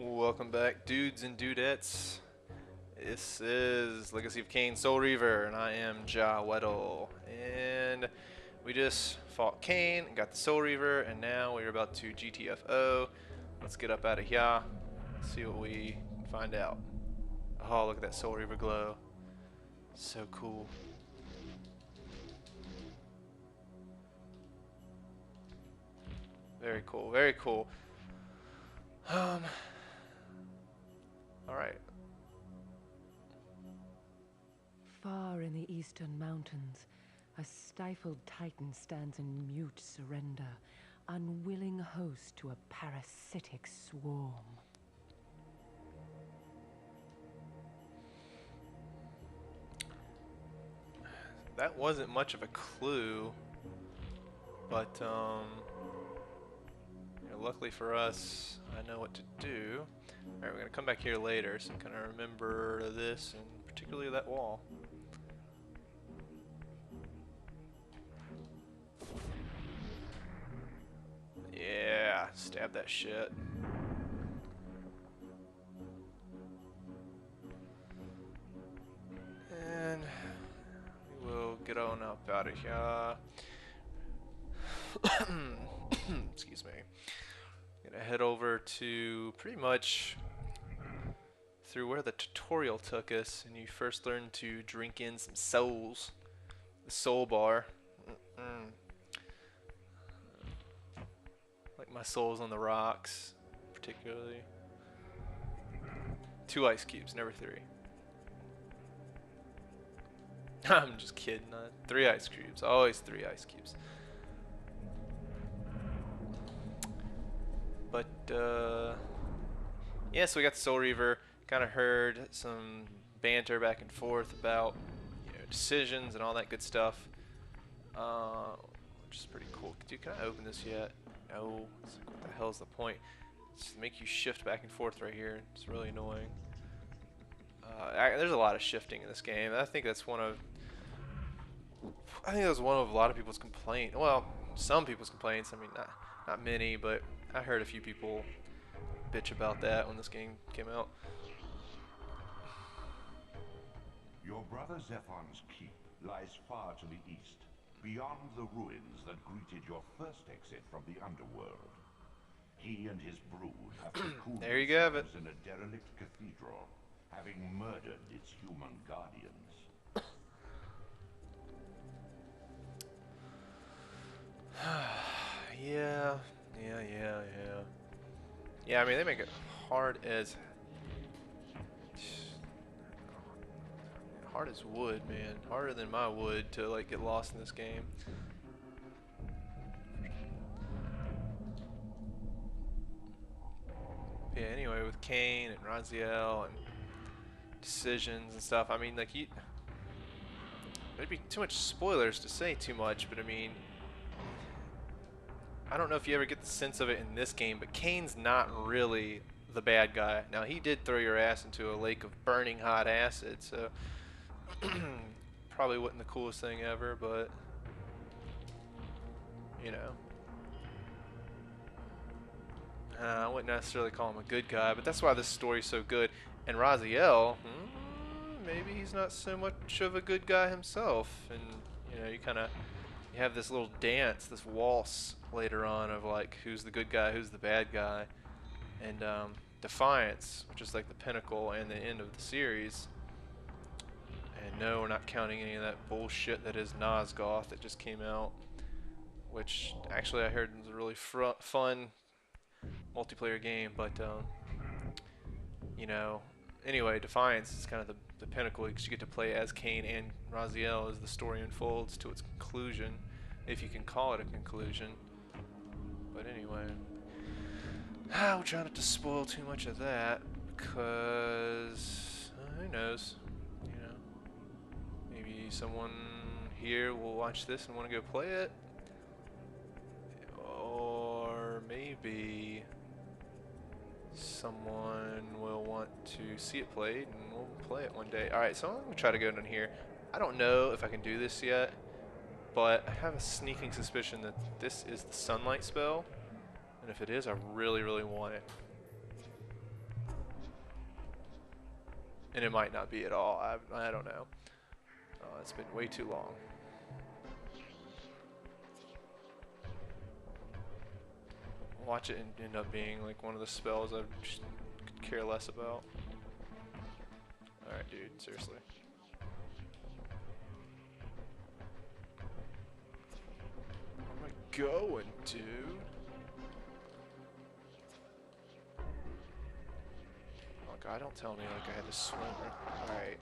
Welcome back, dudes and dudettes. This is Legacy of Kain, Soul Reaver, and I am Ja Weddle. And we just fought Kain, got the Soul Reaver, and now we're about to GTFO. Let's get up out of here, see what we can find out. Oh, look at that Soul Reaver glow. So cool. Very cool, very cool. Alright. Far in the eastern mountains, a stifled titan stands in mute surrender, unwilling host to a parasitic swarm. That wasn't much of a clue, but luckily for us, I know what to do. Alright, we're going to come back here later, so kind of remember this, and particularly that wall. Yeah, stab that shit. And we'll get on up out of here. Excuse me. Gonna head over to pretty much through where the tutorial took us, and you first learn to drink in some souls. The soul bar. Like my soul's on the rocks, particularly. 2 ice cubes, never 3. I'm just kidding. 3 ice cubes, always 3 ice cubes. But yeah, so we got the Soul Reaver. Kind of heard some banter back and forth about decisions and all that good stuff, which is pretty cool. Dude, can I open this yet? No. It's like, what the hell's the point? It's to make you shift back and forth right here. It's really annoying. There's a lot of shifting in this game. I think that's one of a lot of people's complaints. Well, some people's complaints. I mean, not many, but I heard a few people bitch about that when this game came out. Your brother Zephon's keep lies far to the east, beyond the ruins that greeted your first exit from the underworld. He and his brood have cocooned There you have it. themselves in a derelict cathedral, having murdered its human guardians. Yeah. Yeah, I mean, they make it hard as wood, man. Harder than my wood to like get lost in this game. Yeah, anyway, with Kain and Raziel and decisions and stuff, I mean, like, there'd be too much spoilers to say too much, but I mean, I don't know if you ever get the sense of it in this game, but Kain's not really the bad guy. Now, he did throw your ass into a lake of burning hot acid, so probably wasn't the coolest thing ever, but you know. I wouldn't necessarily call him a good guy, but that's why this story's so good. And Raziel, maybe he's not so much of a good guy himself. And you know, you have this little dance, this waltz later on of like who's the good guy, who's the bad guy, and Defiance, which is like the pinnacle and the end of the series. And no, we're not counting any of that bullshit that is Nosgoth that just came out, which actually I heard was a really fun multiplayer game, but you know, anyway, Defiance is kind of the pinnacle because you get to play as Kain and Raziel as the story unfolds to its conclusion, if you can call it a conclusion. But anyway, we'll try not to spoil too much of that because who knows, you know, maybe someone here will watch this and want to go play it, or maybe someone will want to see it played and we'll play it one day. Alright, so I'm going to try to go down here. I don't know if I can do this yet, but I have a sneaking suspicion that this is the sunlight spell, and if it is, I really, really want it. And it might not be at all. I don't know. It's been way too long. Watch it end up being like one of the spells I just could care less about. Alright, dude, seriously. Where am I going, dude? Oh god, don't tell me like I had to swim. Alright.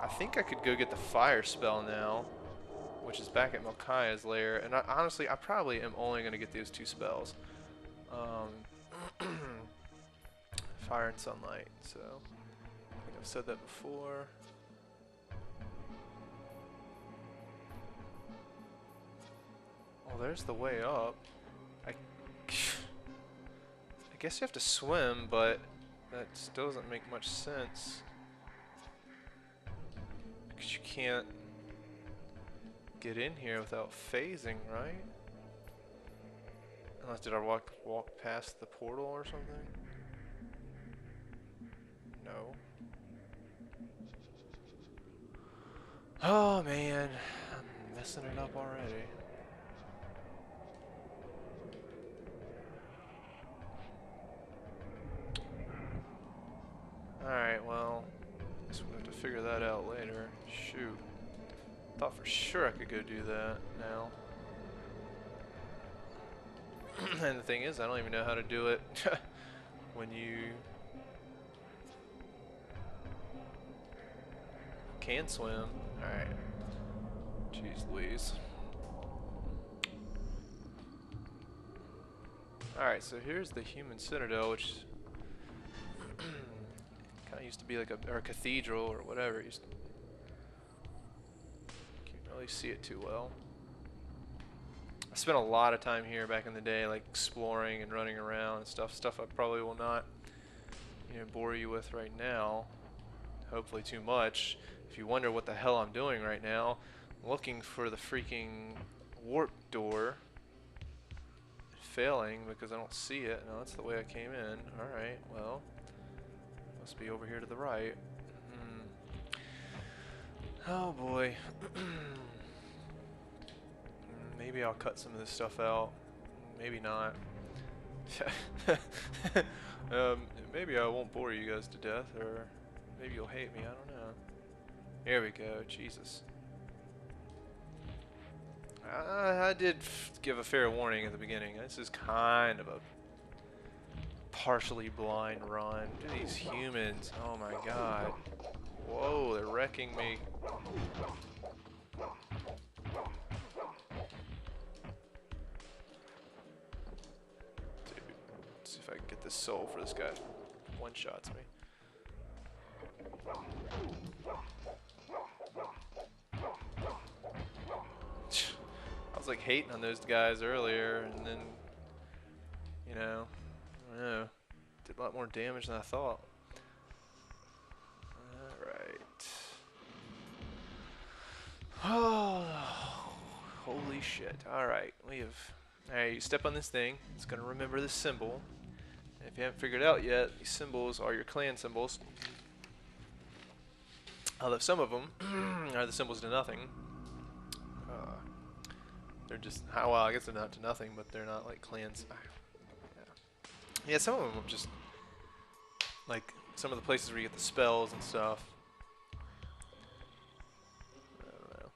I think I could go get the fire spell now, which is back at Melchiah's lair, and honestly, I probably am only going to get those 2 spells. Fire and sunlight, so I think I've said that before. Well, there's the way up. I guess you have to swim, but that still doesn't make much sense. Because you can't get in here without phasing, right? Unless did I walk past the portal or something? No. Oh man, I'm messing it up already. Alright, well, guess we'll have to figure that out later. Shoot. Thought for sure I could go do that now. And the thing is, I don't even know how to do it when you can swim. Alright. Jeez Louise. Alright, so here's the human citadel, which kind of used to be like a cathedral or whatever. It used to, can't really see it too well. I spent a lot of time here back in the day, like exploring and running around and stuff I probably will not, bore you with right now. Hopefully too much. If you wonder what the hell I'm doing right now, I'm looking for the freaking warp door. Failing because I don't see it. No, that's the way I came in. Alright, well, must be over here to the right. Oh boy. Maybe I'll cut some of this stuff out. Maybe not. Maybe I won't bore you guys to death, or maybe you'll hate me. I don't know. Here we go. Jesus. I did give a fair warning at the beginning. This is kind of a partially blind run. Look at these humans. Oh my god. Whoa, they're wrecking me. See if I can get this soul for this guy. One-shots me. I was like hating on those guys earlier, and then, I don't know, did a lot more damage than I thought. Alright. Oh, holy shit. Alright, alright, you step on this thing. It's going to remember this symbol. And if you haven't figured it out yet, these symbols are your clan symbols. Although some of them are the symbols to nothing. They're just, well, I guess they're not to nothing, but they're not like clans. Yeah, some of them are just like some of the places where you get the spells and stuff. I don't know.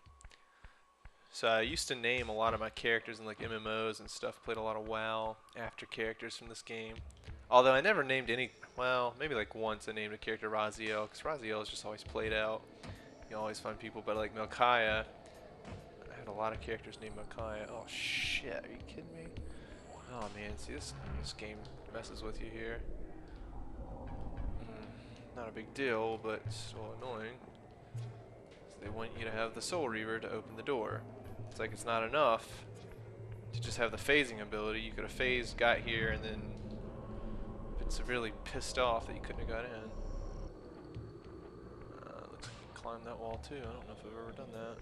So I used to name a lot of my characters in like MMOs and stuff. Played a lot of WoW after characters from this game. Although I never named any, well, maybe like once I named a character Raziel, because Raziel is just always played out. You always find people, but like Melchiah, I had a lot of characters named Melchiah. Oh shit, are you kidding me? Oh man, see this game messes with you here. Not a big deal, but still annoying. So they want you to have the Soul Reaver to open the door. It's like it's not enough to just have the phasing ability. You could have phased, got here, and then been severely pissed off that you couldn't have got in. Looks like you can climb that wall too. I don't know if I've ever done that.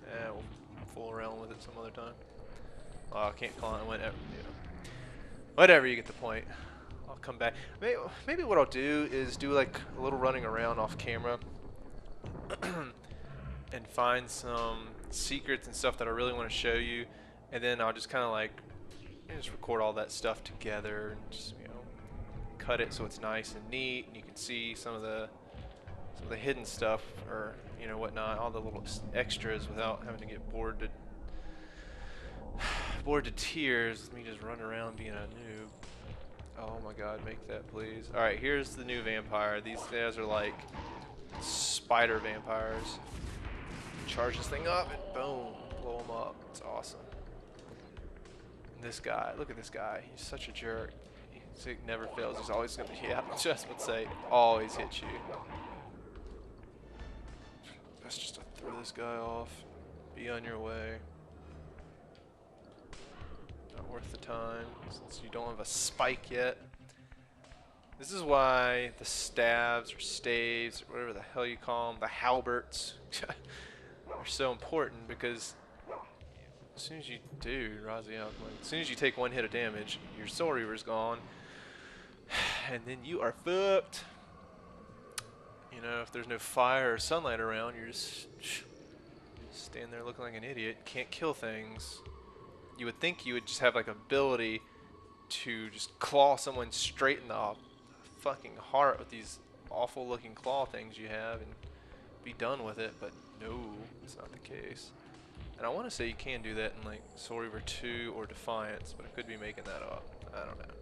Yeah, we'll fool around with it some other time. Oh, I can't climb. Whatever, you get the point. I'll come back. Maybe what I'll do is do like a little running around off camera and find some secrets and stuff that I really want to show you, and then I'll just kind of like just record all that stuff together and just cut it so it's nice and neat, and you can see some of the hidden stuff or whatnot, all the little extras without having to get bored to tears with me just running around being a noob. Oh my god, make that please. Alright, here's the new vampire. These guys are like spider vampires. Charge this thing up and boom, blow them up. It's awesome. And this guy, look at this guy. He's such a jerk. He never fails. He's always going to be, yeah, just would say, always hit you. Best just to throw this guy off. Be on your way. Not worth the time since you don't have a spike yet. This is why the stabs or staves or whatever the hell you call them, the halberts, are so important, because as soon as you do, Raziel, as soon as you take one hit of damage, your Soul Reaver's gone, and then you are fucked. You know, if there's no fire or sunlight around, you're just stand there looking like an idiot, can't kill things. You would think you would just have like ability to just claw someone straight in the fucking heart with these awful looking claw things you have and be done with it, but no, it's not the case. And I want to say you can do that in like Soul Reaver 2 or Defiance, but I could be making that up. I don't know.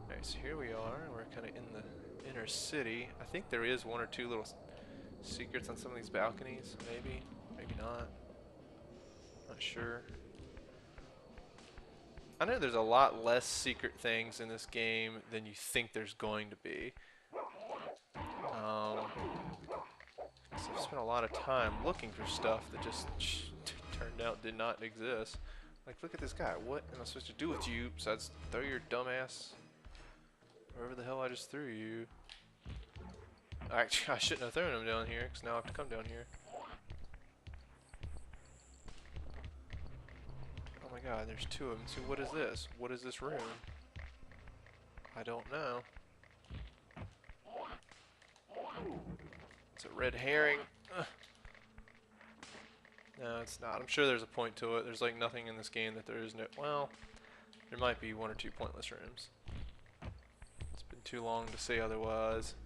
Alright, so here we are. We're kind of in the inner city. I think there is one or two little secrets on some of these balconies. Maybe. Maybe not. Not sure. I know there's a lot less secret things in this game than you think there's going to be. So I've spent a lot of time looking for stuff that just turned out did not exist. Like, look at this guy. What am I supposed to do with you besides throw your dumbass wherever the hell I just threw you? Actually, I shouldn't have thrown him down here, because now I have to come down here. Oh my god, there's two of them. So what is this? What is this room? I don't know. It's a red herring. Ugh. No, it's not. I'm sure there's a point to it. There's like nothing in this game that there is no... Well, there might be one or two pointless rooms. It's been too long to say otherwise.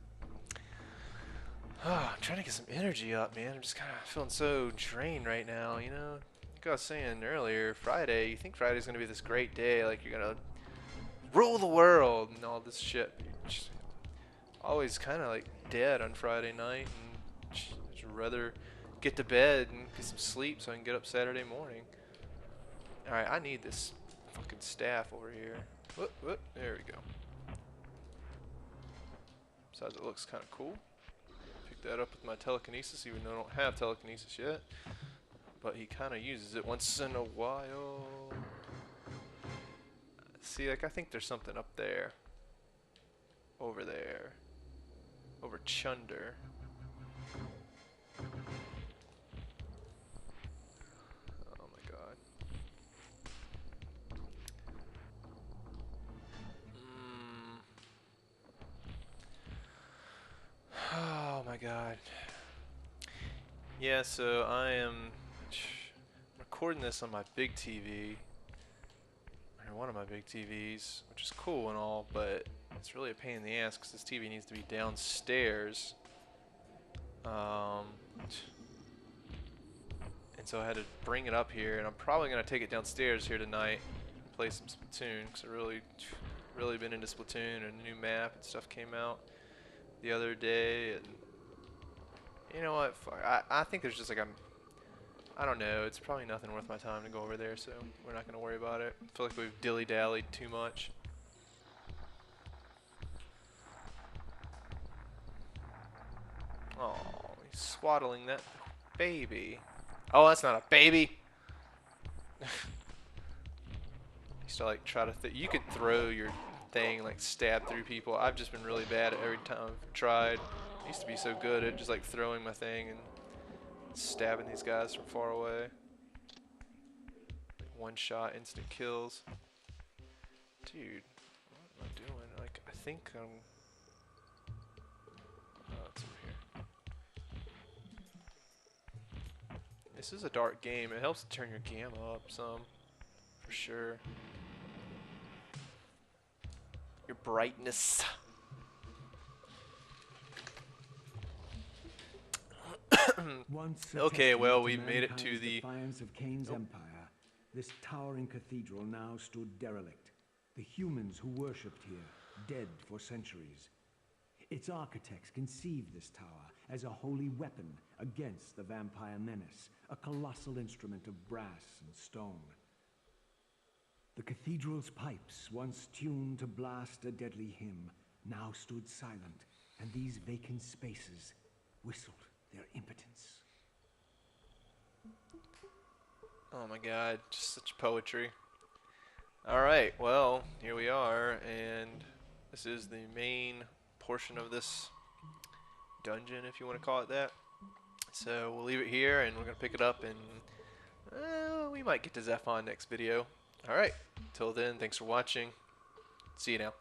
I'm trying to get some energy up, man. I'm just kind of feeling so drained right now, you know? Like I was saying earlier, Friday, you think Friday's going to be this great day, like you're going to rule the world and all this shit. You're just always kind of like dead on Friday night, and just rather get to bed and get some sleep so I can get up Saturday morning. Alright, I need this fucking staff over here. Whoop, whoop, there we go. Besides, it looks kind of cool. Pick that up with my telekinesis, even though I don't have telekinesis yet. But he kind of uses it once in a while. See, like, I think there's something up there. Over there. Over Chunder. Oh my god. Oh my god. Yeah, so I am recording this on my big TV. Or one of my big TVs, which is cool and all, but it's really a pain in the ass because this TV needs to be downstairs. And so I had to bring it up here, and I'm probably going to take it downstairs here tonight and play some Splatoon, because I've really been into Splatoon, and a new map and stuff came out the other day, and you know what, I think there's just like I don't know, it's probably nothing worth my time to go over there, so we're not going to worry about it. I feel like we've dilly-dallied too much. Oh, he's swaddling that baby. Oh, that's not a baby! Used to like try to you could throw your thing, like stab through people. I've just been really bad at every time I've tried. I used to be so good at just like throwing my thing and stabbing these guys from far away. Like one shot, instant kills. Dude, what am I doing? think oh, it's over here. This is a dark game. It helps to turn your gamma up some, for sure. Your brightness. Okay, well, we've made it to the defiance of Kain's empire. This towering cathedral now stood derelict. The humans who worshipped here, dead for centuries. Its architects conceived this tower as a holy weapon against the vampire menace, a colossal instrument of brass and stone. The cathedral's pipes, once tuned to blast a deadly hymn, now stood silent, and these vacant spaces whistled their impotence. Oh my god, just such poetry. Alright, well, here we are, and this is the main portion of this dungeon, if you want to call it that. So we'll leave it here, and we're going to pick it up, and we might get to Zephon next video. Alright, till then, thanks for watching. See you now.